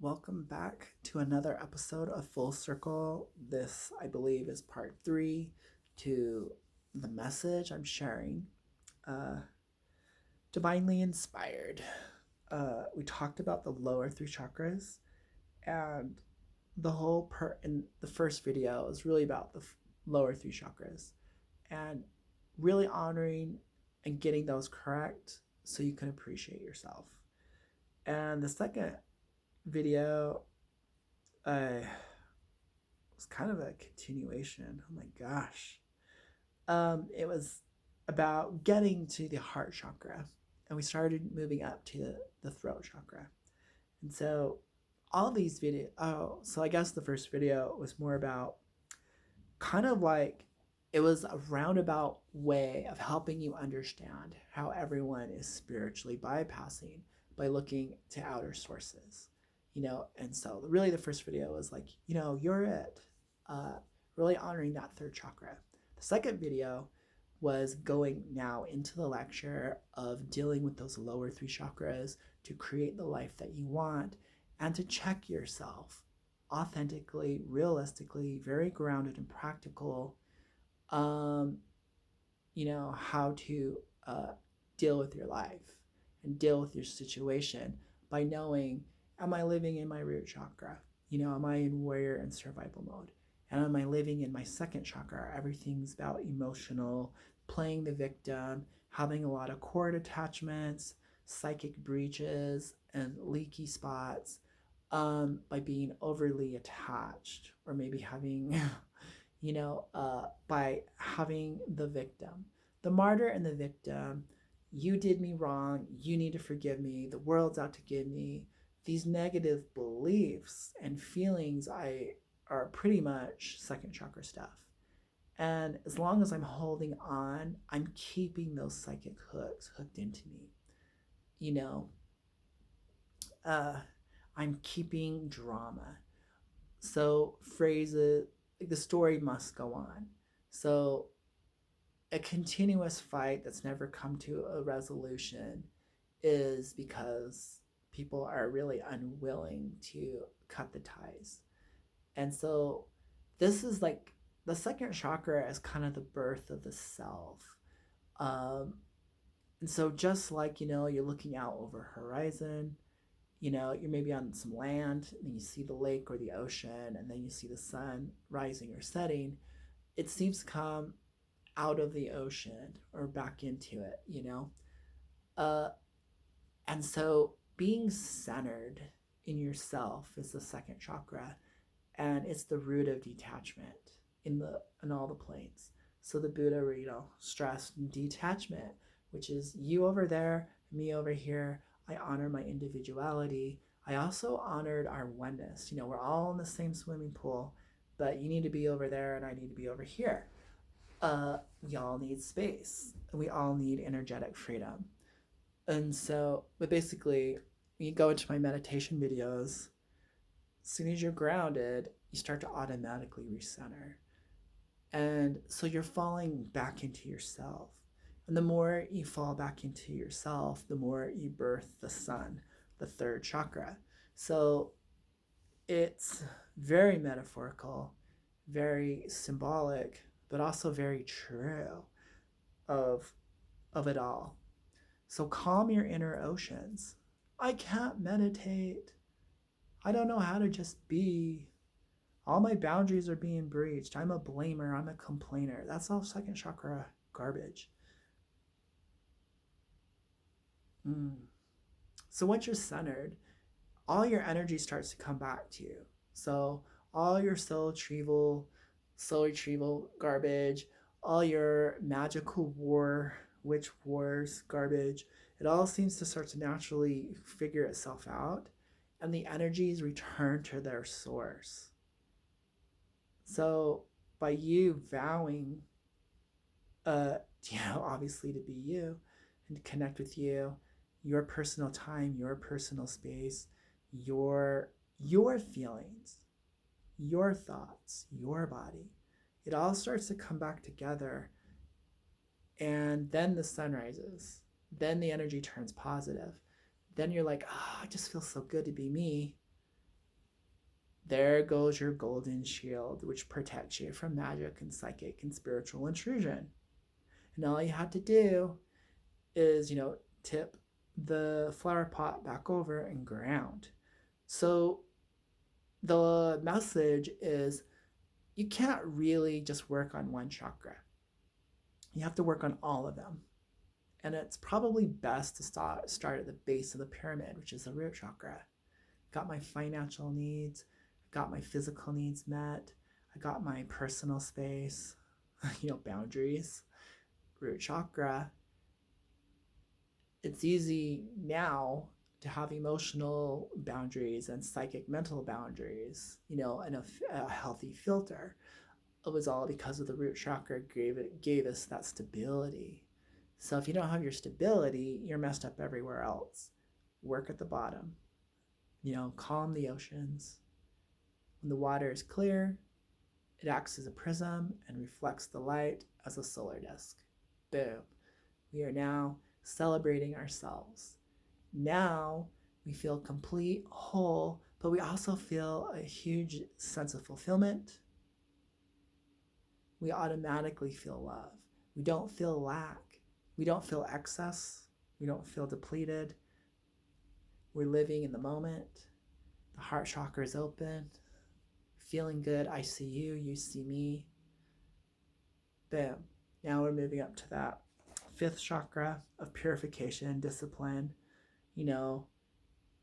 Welcome back to another episode of Full Circle. This, I believe, is part 3 to the message I'm sharing. Uh, Divinely inspired. We talked about the lower 3 chakras, and in the first video is really about the lower 3 chakras and really honoring and getting those correct so you can appreciate yourself. And the second video uh, was kind of a continuation. Oh my gosh. It was about getting to the heart chakra, and we started moving up to the throat chakra. And so all these so I guess the first video was more about kind of like it was a roundabout way of helping you understand how everyone is spiritually bypassing by looking to outer sources, and so really the first video was like, you're it, uh, really honoring that third chakra. The second video was going now into the lecture of dealing with those lower 3 chakras to create the life that you want and to check yourself authentically, realistically, very grounded and practical, um, how to deal with your life and deal with your situation by knowing, am I living in my root chakra? Am I in warrior and survival mode? And am I living in my second chakra? Everything's about emotional, playing the victim, having a lot of cord attachments, psychic breaches, and leaky spots, by being overly attached, or maybe having, by having the victim, the martyr and the victim. You did me wrong. You need to forgive me. The world's out to get me. These negative beliefs and feelings are pretty much second chakra stuff. And as long as I'm holding on, I'm keeping those psychic hooks hooked into me. You know, uh, I'm keeping drama. So phrases like the story must go on. So a continuous fight that's never come to a resolution is because people are really unwilling to cut the ties. And so this is like the second chakra is kind of the birth of the self. Um, and so just like, you're looking out over a horizon, you're maybe on some land and you see the lake or the ocean, and then you see the sun rising or setting. It seems to come out of the ocean or back into it, Uh, and so being centered in yourself is the second chakra, and it's the root of detachment in all the planes. So the Buddha, stressed detachment, which is you over there, me over here. I honor my individuality. I also honored our oneness. We're all in the same swimming pool, but you need to be over there and I need to be over here. We all need space. We all need energetic freedom. And so, but basically, when you go into my meditation videos, as soon as you're grounded, you start to automatically recenter. And so you're falling back into yourself. And the more you fall back into yourself, the more you birth the sun, the third chakra. So it's very metaphorical, very symbolic, but also very true of it all. So calm your inner oceans. I can't meditate. I don't know how to just be. All my boundaries are being breached. I'm a blamer. I'm a complainer. That's all second chakra garbage. Mm. So once you're centered, all your energy starts to come back to you. So all your soul retrieval garbage, all your magical witch wars garbage, it all seems to start to naturally figure itself out, and the energies return to their source. So by you vowing, obviously to be you and to connect with you, your personal time, your personal space, your feelings, your thoughts, your body, it all starts to come back together. And then the sun rises. Then the energy turns positive. Then you're like, I just feel so good to be me. there goes your golden shield, which protects you from magic and psychic and spiritual intrusion. And all you have to do is, tip the flower pot back over and ground. So the message is you can't really just work on one chakra. You have to work on all of them. And it's probably best to start at the base of the pyramid, which is the root chakra. Got my financial needs, got my physical needs met, I got my personal space, boundaries, root chakra. It's easy now to have emotional boundaries and psychic mental boundaries, and a healthy filter. It was all because of the root chakra gave us that stability. So if you don't have your stability, you're messed up everywhere else. Work at the bottom. Calm the oceans. When the water is clear, it acts as a prism and reflects the light as a solar disk. Boom. We are now celebrating ourselves. Now we feel complete, whole, but we also feel a huge sense of fulfillment. We automatically feel love. We don't feel lack. We don't feel excess. We don't feel depleted. We're living in the moment. The heart chakra is open. Feeling good. I see you. You see me. Boom. Now we're moving up to that 5th chakra of purification, discipline,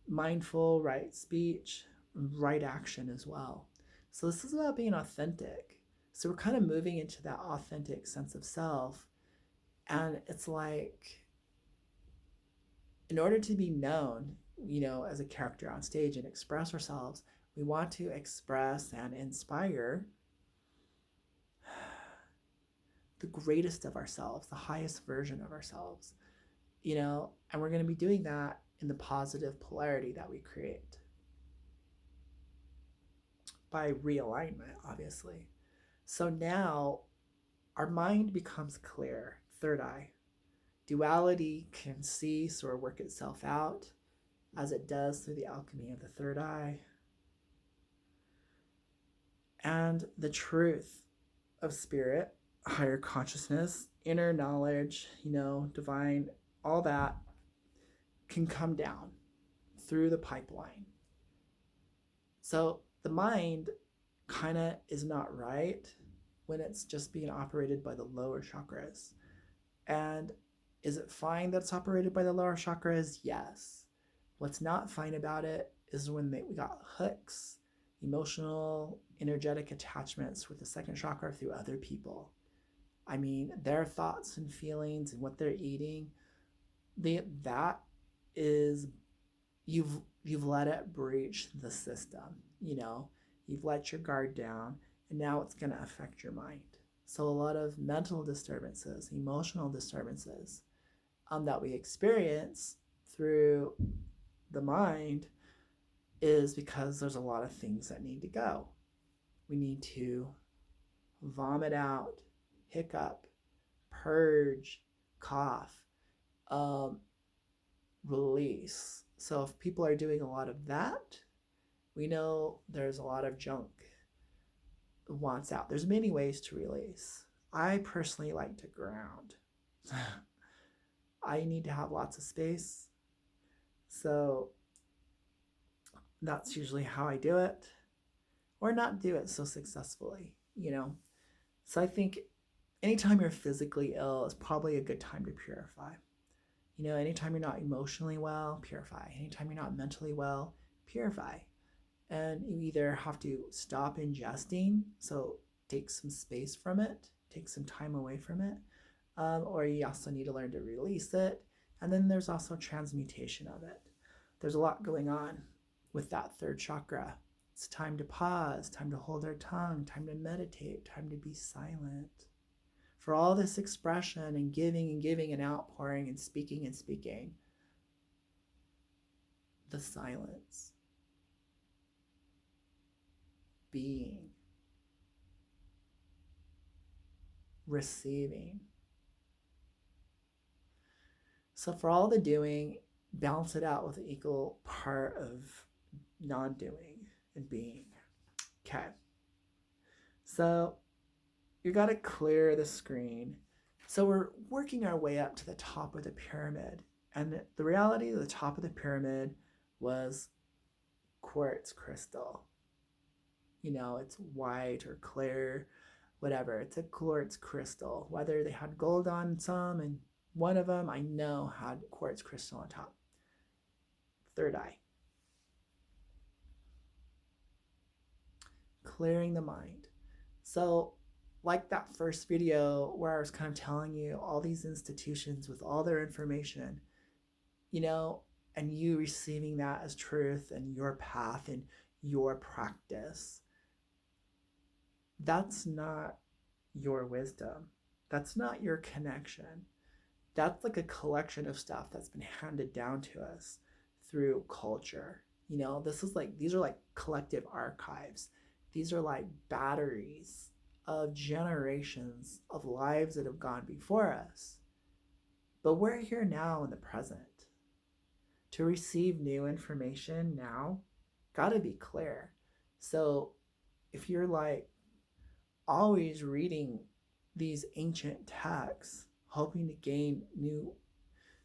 mindful, right speech, right action as well. So this is about being authentic. So we're kind of moving into that authentic sense of self. And it's like, in order to be known, as a character on stage and express ourselves, we want to express and inspire the greatest of ourselves, the highest version of ourselves, and we're going to be doing that in the positive polarity that we create by realignment, obviously. So now our mind becomes clear, third eye. Duality can cease or work itself out as it does through the alchemy of the third eye. And the truth of spirit, higher consciousness, inner knowledge, divine, all that can come down through the pipeline. So the mind kind of is not right when it's just being operated by the lower chakras. And is it fine that it's operated by the lower chakras? Yes. What's not fine about it is when we got hooks, emotional, energetic attachments with the second chakra through other people. I mean, their thoughts and feelings and what they're eating, that is, you've let it breach the system. You've let your guard down, and now it's going to affect your mind. So a lot of mental disturbances, emotional disturbances that we experience through the mind is because there's a lot of things that need to go. We need to vomit out, hiccup, purge, cough, release. So if people are doing a lot of that, we know there's a lot of junk wants out. There's many ways to release. I personally like to ground. I need to have lots of space. So that's usually how I do it, or not do it so successfully, So I think anytime you're physically ill is probably a good time to purify. Anytime you're not emotionally well, purify. Anytime you're not mentally well, purify. And you either have to stop ingesting, so take some space from it, take some time away from it, or you also need to learn to release it. And then there's also transmutation of it. There's a lot going on with that third chakra. It's time to pause, time to hold our tongue, time to meditate, time to be silent. For all this expression and giving and outpouring and speaking, the silence, being, receiving. So for all the doing, balance it out with an equal part of non-doing and being. Okay. So you got to clear the screen. So we're working our way up to the top of the pyramid. And the reality of the top of the pyramid was quartz crystal. You know, it's white or clear, whatever. It's a quartz crystal. Whether they had gold on some, and one of them I know had quartz crystal on top. Third eye. Clearing the mind. So, like that first video where I was kind of telling you all these institutions with all their information, you know, and you receiving that as truth and your path and your practice, that's not your wisdom. That's not your connection. That's like a collection of stuff that's been handed down to us through culture. You know, this is like, these are like collective archives. These are like batteries of generations of lives that have gone before us. But we're here now in the present. To receive new information now, gotta be clear. So if you're like always reading these ancient texts, hoping to gain new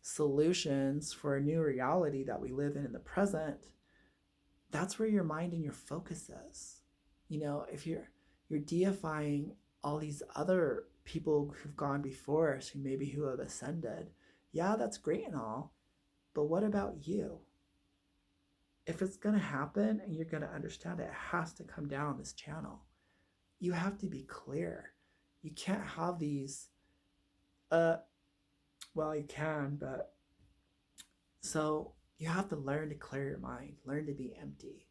solutions for a new reality that we live in the present, that's where your mind and your focus is. You know, if you're deifying all these other people who've gone before us, who have ascended, yeah, that's great and all, but what about you? If it's going to happen and you're going to understand it, it has to come down this channel. You have to be clear. You can't have these, well, you can, but so you have to learn to clear your mind, learn to be empty.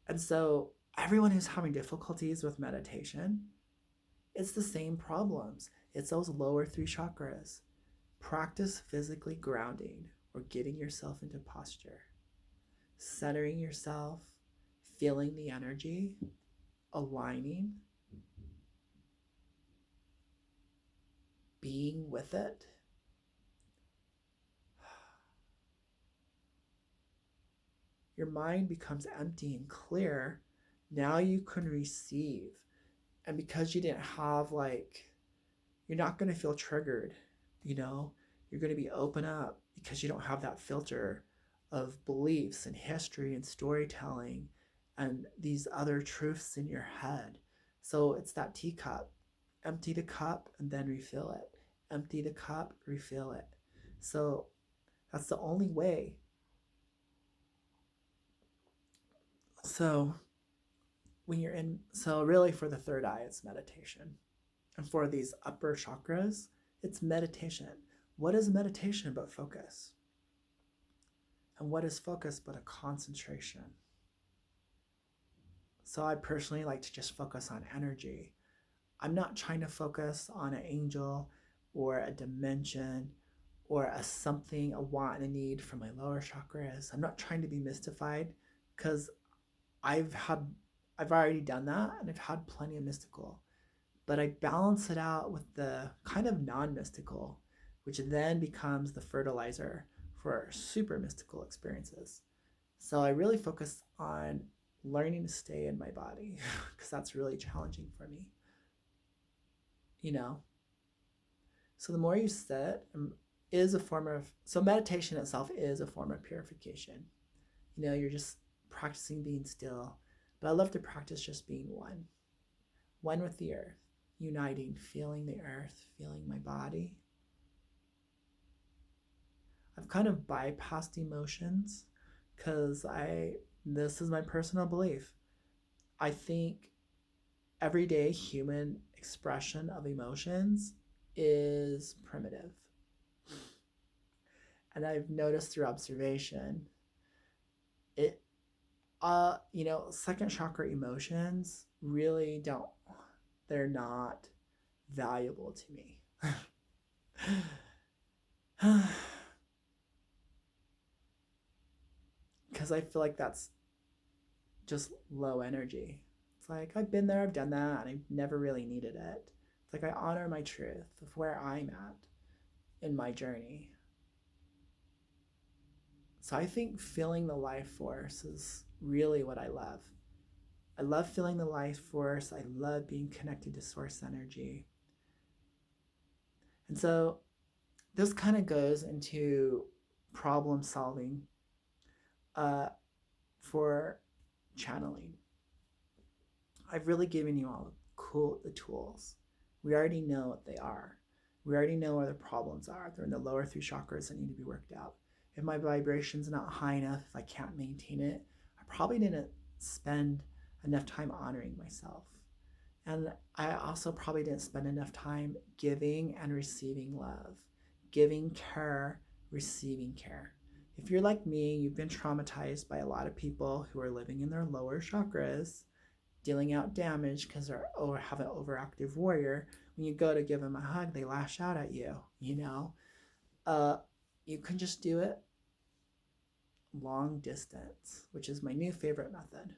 And so everyone who's having difficulties with meditation, it's the same problems. It's those lower three chakras. Practice physically grounding or getting yourself into posture, centering yourself, feeling the energy, aligning, being with it. Your mind becomes empty and clear. Now you can receive. And because you didn't have you're not going to feel triggered, you know, you're going to be open up because you don't have that filter of beliefs and history and storytelling and these other truths in your head. So it's that teacup. Empty the cup and then refill it. Empty the cup, refill it. So that's the only way. So when you're in, so really for the third eye, it's meditation. And for these upper chakras, it's meditation. What is meditation but focus? And what is focus but a concentration? So I personally like to just focus on energy. I'm not trying to focus on an angel or a dimension or a something, a want and a need from my lower chakras. I'm not trying to be mystified because I've already done that and I've had plenty of mystical. But I balance it out with the kind of non-mystical, which then becomes the fertilizer for super mystical experiences. So I really focus on learning to stay in my body because that's really challenging for me. You know? So the more you sit is a form of, so meditation itself is a form of purification. You know, you're just practicing being still. But I love to practice just being one with the earth, uniting, feeling the earth, feeling my body. I've kind of bypassed emotions because this is my personal belief. I think everyday human expression of emotions is primitive. And I've noticed through observation, second chakra emotions really they're not valuable to me. Because I feel like that's just low energy. It's like, I've been there, I've done that, and I've never really needed it. It's like I honor my truth of where I'm at in my journey. So I think feeling the life force is really what I love. I love feeling the life force. I love being connected to source energy. And so this kind of goes into problem solving uh, for channeling. I've really given you all the tools. We already know what they are. We already know where the problems are. They're in the lower three chakras that need to be worked out. If my vibration's not high enough, if I can't maintain it, I probably didn't spend enough time honoring myself. And I also probably didn't spend enough time giving and receiving love, giving care, receiving care. If you're like me, you've been traumatized by a lot of people who are living in their lower chakras, dealing out damage because they have an overactive warrior. When you go to give them a hug, they lash out at you, you know? You can just do it long distance, which is my new favorite method.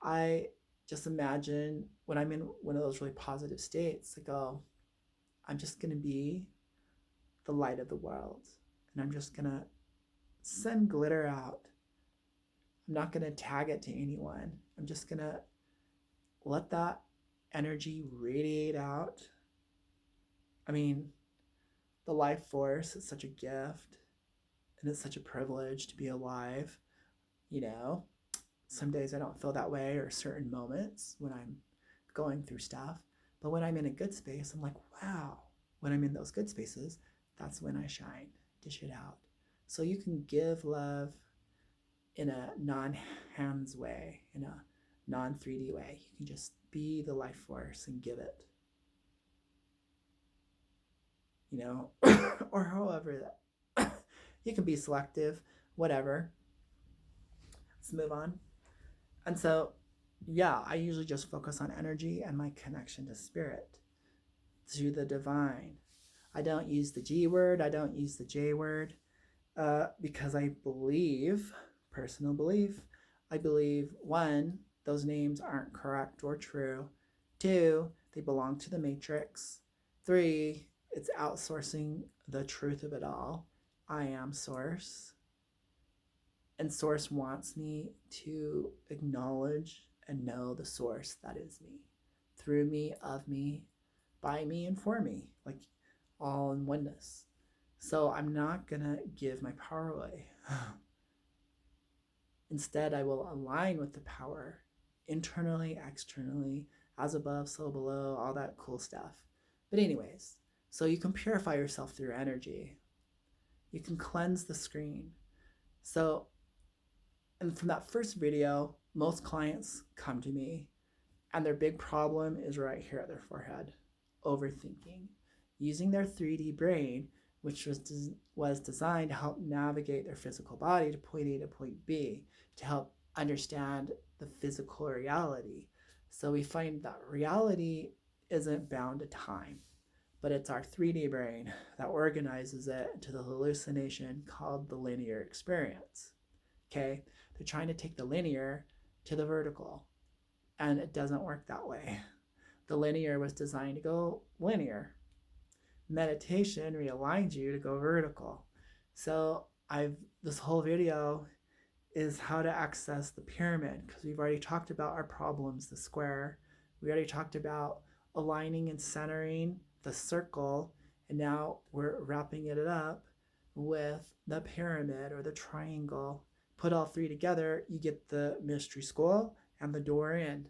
I just imagine when I'm in one of those really positive states, like, oh, I'm just going to be the light of the world. And I'm just going to send glitter out. I'm not going to tag it to anyone. I'm just going to let that energy radiate out. I mean, the life force is such a gift, and it's such a privilege to be alive. You know, some days I don't feel that way, or certain moments when I'm going through stuff. But when I'm in a good space, I'm like, wow. When I'm in those good spaces, that's when I shine, dish it out. So you can give love in a non-hands way, in a non-3D way. You can just be the life force and give it. You know, or however that you can be selective, whatever. Let's move on. And so, yeah, I usually just focus on energy and my connection to spirit, to the divine. I don't use the G word, I don't use the J word, because I believe, personal belief, I believe, one, those names aren't correct or true. Two, they belong to the matrix. Three, it's outsourcing the truth of it all. I am source. And source wants me to acknowledge and know the source that is me, through me, of me, by me, and for me, like all in oneness. So I'm not going to give my power away. Instead, I will align with the power internally, externally, as above, so below, all that cool stuff. But anyways, so you can purify yourself through energy. You can cleanse the screen. So, and from that first video, most clients come to me and their big problem is right here at their forehead, overthinking, using their 3D brain, which was designed to help navigate their physical body to point A to point B, to help understand the physical reality. So we find that reality isn't bound to time, but it's our 3D brain that organizes it into the hallucination called the linear experience. Okay? They're trying to take the linear to the vertical, and it doesn't work that way. The linear was designed to go linear. Meditation realigns you to go vertical. So this whole video is how to access the pyramid, because we've already talked about our problems, the square. We already talked about aligning and centering the circle, and now we're wrapping it up with the pyramid or the triangle. Put all three together, you get the mystery school and the door in.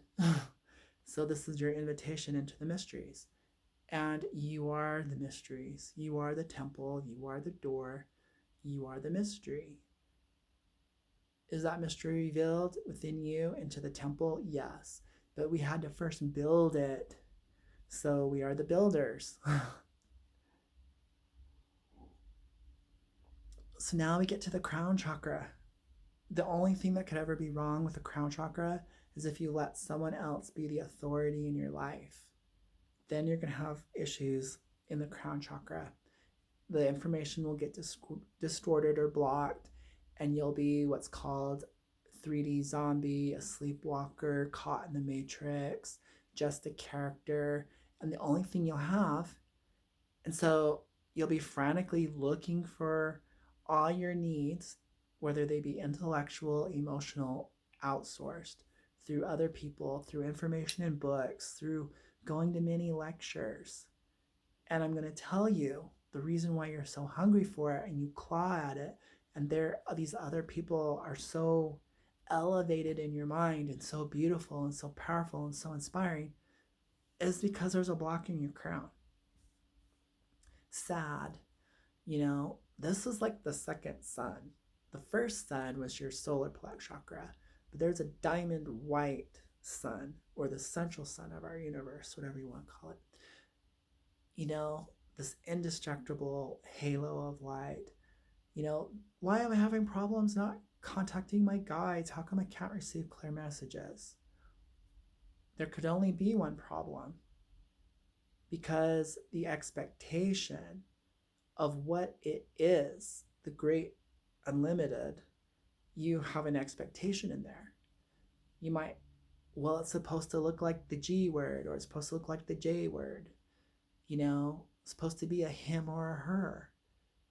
So this is your invitation into the mysteries. And you are the mysteries. You are the temple. You are the door. You are the mystery. Is that mystery revealed within you into the temple? Yes. But we had to first build it. So we are the builders. So now we get to the crown chakra. The only thing that could ever be wrong with the crown chakra is if you let someone else be the authority in your life. Then you're going to have issues in the crown chakra. The information will get distorted or blocked, and you'll be what's called 3D zombie, a sleepwalker, caught in the matrix, just a character, and the only thing you'll have. And so you'll be frantically looking for all your needs, whether they be intellectual, emotional, outsourced, through other people, through information in books, through going to many lectures. And I'm going to tell you the reason why you're so hungry for it and you claw at it. And these other people are so elevated in your mind and so beautiful and so powerful and so inspiring is because there's a block in your crown. Sad. This is like the second sun. The first sun was your solar plexus chakra, but there's a diamond white sun, or the central sun of our universe, whatever you want to call it. This indestructible halo of light. Why am I having problems not contacting my guides? How come I can't receive clear messages? There could only be one problem, because the expectation of what it is, the great unlimited, you have an expectation in there. You might, it's supposed to look like the G word, or it's supposed to look like the J word. It's supposed to be a him or a her.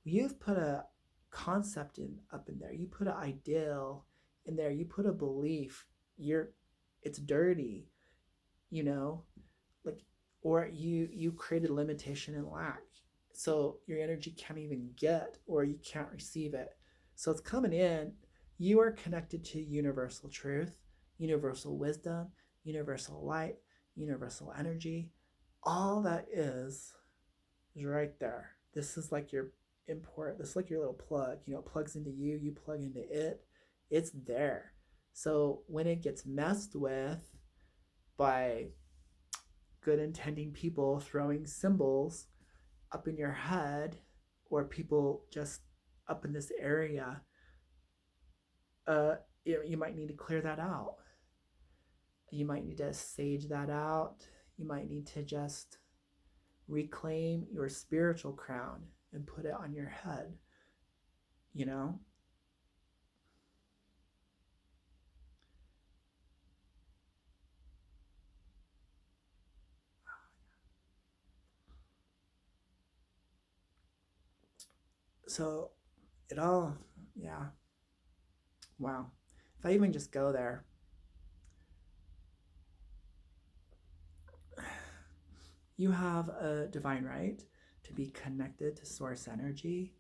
You've put a concept up in there. You put an ideal in there. You put a belief. It's dirty, or you created limitation and lack. So your energy can't even get, or you can't receive it. So it's coming in. You are connected to universal truth, universal wisdom, universal light, universal energy. All that is right there. This is like your import. This is like your little plug. It plugs into you. You plug into it. It's there. So when it gets messed with by good intending people throwing symbols up in your head, or people just up in this area, you might need to clear that out. You might need to sage that out. You might need to just reclaim your spiritual crown and put it on your head. So it all, yeah. Wow. If I even just go there, you have a divine right to be connected to source energy,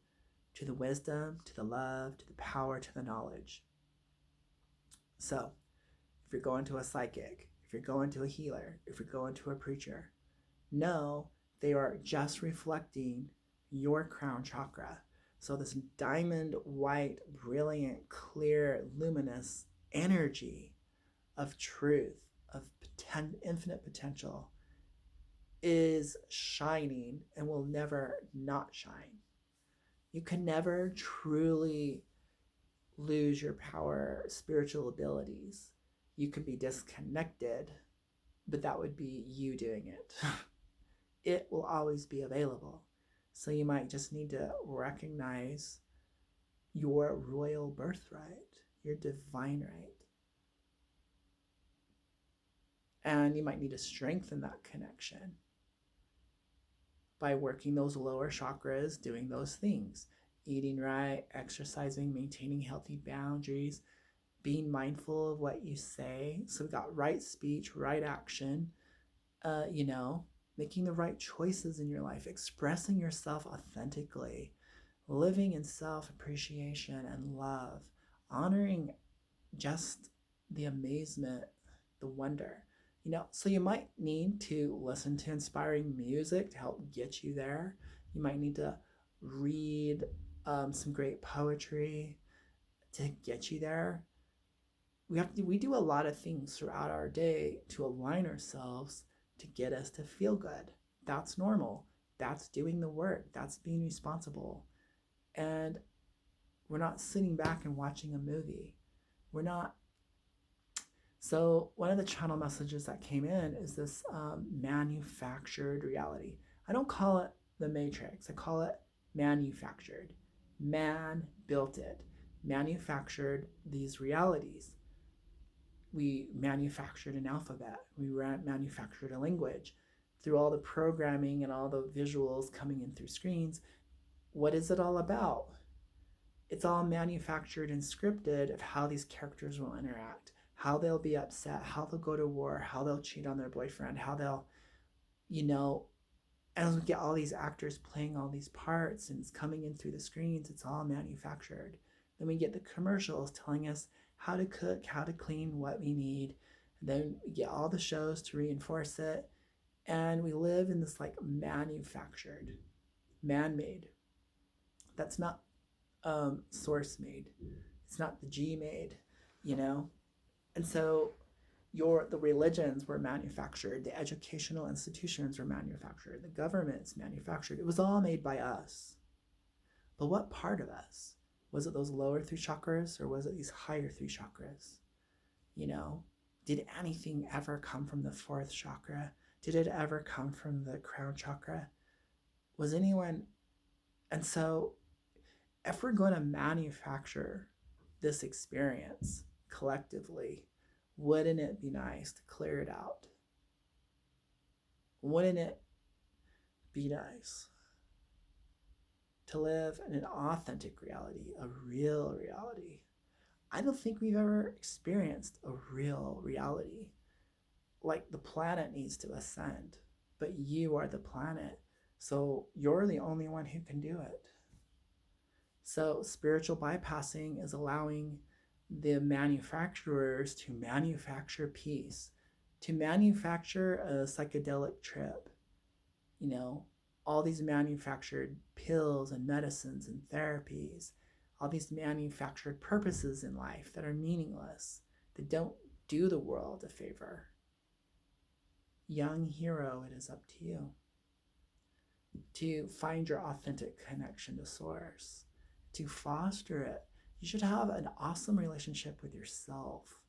to the wisdom, to the love, to the power, to the knowledge. So if you're going to a psychic, if you're going to a healer, if you're going to a preacher, no, they are just reflecting your crown chakra. So this diamond white, brilliant, clear, luminous energy of truth, of infinite potential is shining and will never not shine. You can never truly lose your power, spiritual abilities. You can be disconnected, but that would be you doing it. It will always be available. So you might just need to recognize your royal birthright, your divine right. And you might need to strengthen that connection by working those lower chakras, doing those things. Eating right, exercising, maintaining healthy boundaries, being mindful of what you say. So we got right speech, right action, making the right choices in your life, expressing yourself authentically, living in self-appreciation and love, honoring just the amazement, the wonder. So you might need to listen to inspiring music to help get you there. You might need to read some great poetry to get you there. We do a lot of things throughout our day to align ourselves to get us to feel good. That's normal. That's doing the work. That's being responsible. And we're not sitting back and watching a movie. We're not. So one of the channel messages that came in is this manufactured reality. I don't call it the Matrix. I call it manufactured. Man built it, manufactured these realities. We manufactured an alphabet. We manufactured a language. Through all the programming and all the visuals coming in through screens, what is it all about? It's all manufactured and scripted of how these characters will interact, how they'll be upset, how they'll go to war, how they'll cheat on their boyfriend, how they'll, you know, and we get all these actors playing all these parts and it's coming in through the screens, it's all manufactured. Then we get the commercials telling us how to cook, how to clean, what we need. And then we get all the shows to reinforce it. And we live in this like manufactured, man-made. That's not source made. It's not the G made, you know? And so the religions were manufactured, the educational institutions were manufactured, the government's manufactured. It was all made by us. But what part of us? Was it those lower three chakras or was it these higher three chakras? You know, did anything ever come from the fourth chakra? Did it ever come from the crown chakra? Was anyone? And so if we're going to manufacture this experience collectively, wouldn't it be nice to clear it out? Wouldn't it be nice to live in an authentic reality, a real reality? I don't think we've ever experienced a real reality. Like the planet needs to ascend, but you are the planet. So you're the only one who can do it. So spiritual bypassing is allowing the manufacturers to manufacture peace, to manufacture a psychedelic trip, you know, all these manufactured pills and medicines and therapies, all these manufactured purposes in life that are meaningless, that don't do the world a favor. Young hero, it is up to you to find your authentic connection to source, to foster it. You should have an awesome relationship with yourself.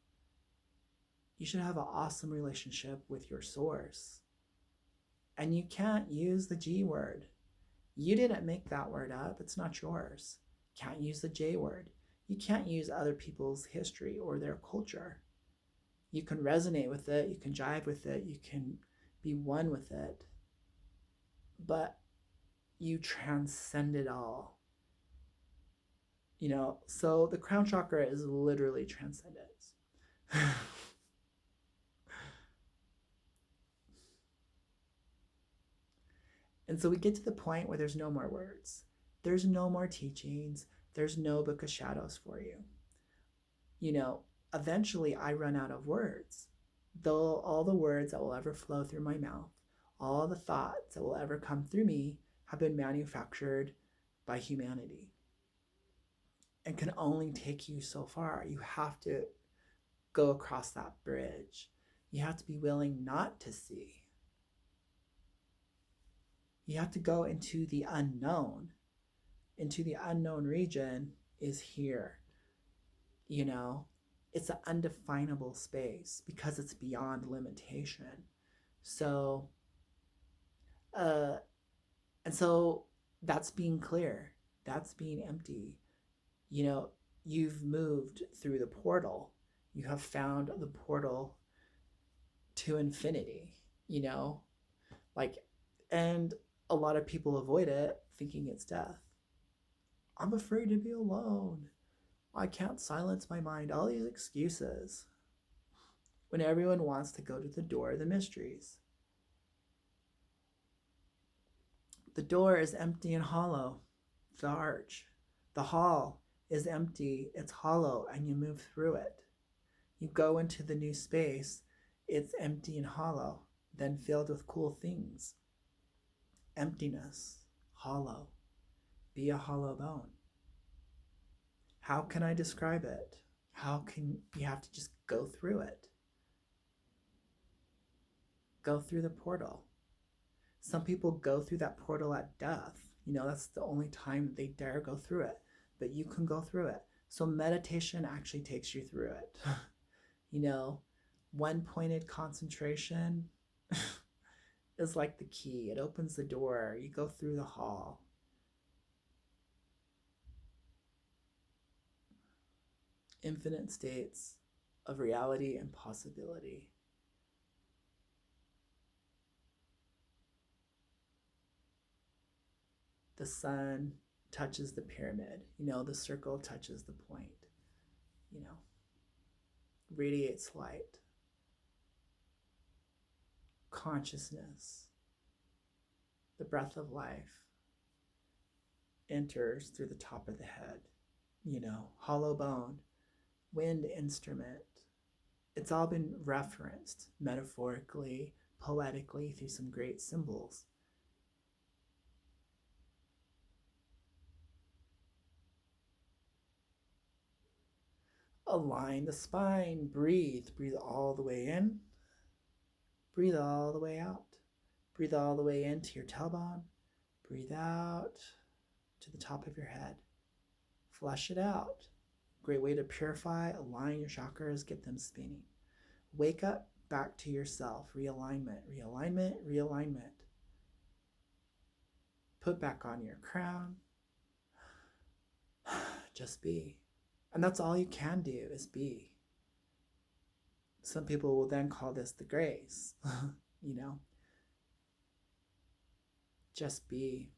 You should have an awesome relationship with your source. And you can't use the G word. You didn't make that word up. It's not yours. Can't use the J word. You can't use other people's history or their culture. You can resonate with it. You can jive with it. You can be one with it. But you transcend it all. You know, so the crown chakra is literally transcendence. And so we get to the point where there's no more words. There's no more teachings. There's no book of shadows for you. You know, eventually I run out of words. Though all the words that will ever flow through my mouth, all the thoughts that will ever come through me have been manufactured by humanity and can only take you so far. You have to go across that bridge. You have to be willing not to see. You have to go into the unknown. Into the unknown region is here. You know, it's an undefinable space because it's beyond limitation. So, and so that's being clear. That's being empty. You know, you've moved through the portal. You have found the portal to infinity, you know, like, and a lot of people avoid it thinking it's death. I'm afraid to be alone. I can't silence my mind. All these excuses when everyone wants to go to the door of the mysteries. The door is empty and hollow. The arch, the hall is empty, it's hollow, and you move through it. You go into the new space, it's empty and hollow, then filled with cool things. Emptiness, hollow, be a hollow bone. How can I describe it? How can you have to just go through it? Go through the portal. Some people go through that portal at death. You know, that's the only time they dare go through it. But you can go through it. So meditation actually takes you through it. You know, one-pointed concentration is like the key. It opens the door. You go through the hall. Infinite states of reality and possibility. The sun touches the pyramid. You know, the circle touches the point. You know, radiates light. Consciousness, the breath of life, enters through the top of the head. Hollow bone, wind instrument. It's all been referenced metaphorically, poetically through some great symbols. Align the spine, breathe all the way in, breathe all the way out, breathe all the way into your tailbone, breathe out to the top of your head, flush it out. Great way to purify, align your chakras, get them spinning. Wake up back to yourself, realignment, realignment, realignment. Put back on your crown, just be. And that's all you can do is be. Some people will then call this the grace, just be.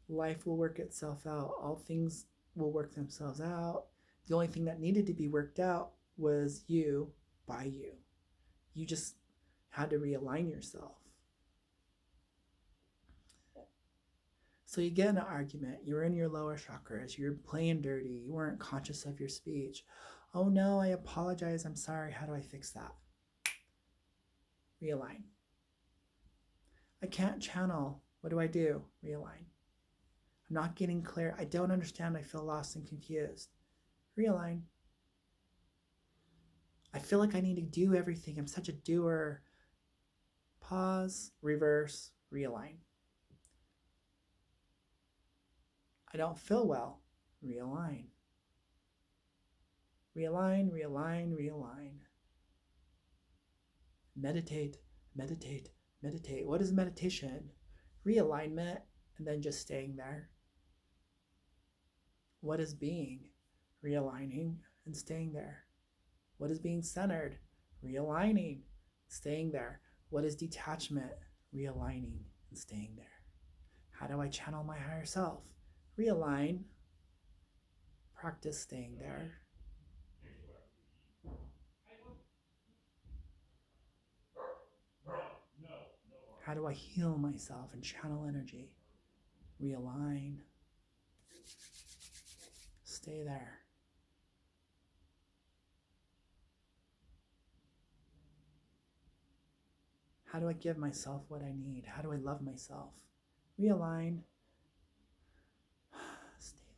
Life will work itself out. All things will work themselves out. The only thing that needed to be worked out was you by you. You just had to realign yourself. So you get in an argument, you're in your lower chakras, you're playing dirty, you weren't conscious of your speech. Oh no, I apologize, I'm sorry, how do I fix that? Realign. I can't channel, what do I do? Realign. I'm not getting clear, I don't understand, I feel lost and confused. Realign. I feel like I need to do everything, I'm such a doer. Pause, reverse, realign. I don't feel well. Realign. Realign, realign, realign. Meditate, meditate, meditate. What is meditation? Realignment and then just staying there. What is being? Realigning and staying there. What is being centered? Realigning, staying there. What is detachment? Realigning and staying there. How do I channel my higher self? Realign, practice staying there. How do I heal myself and channel energy? Realign, stay there. How do I give myself what I need? How do I love myself? Realign, stay there.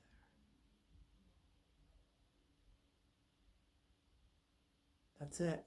That's it.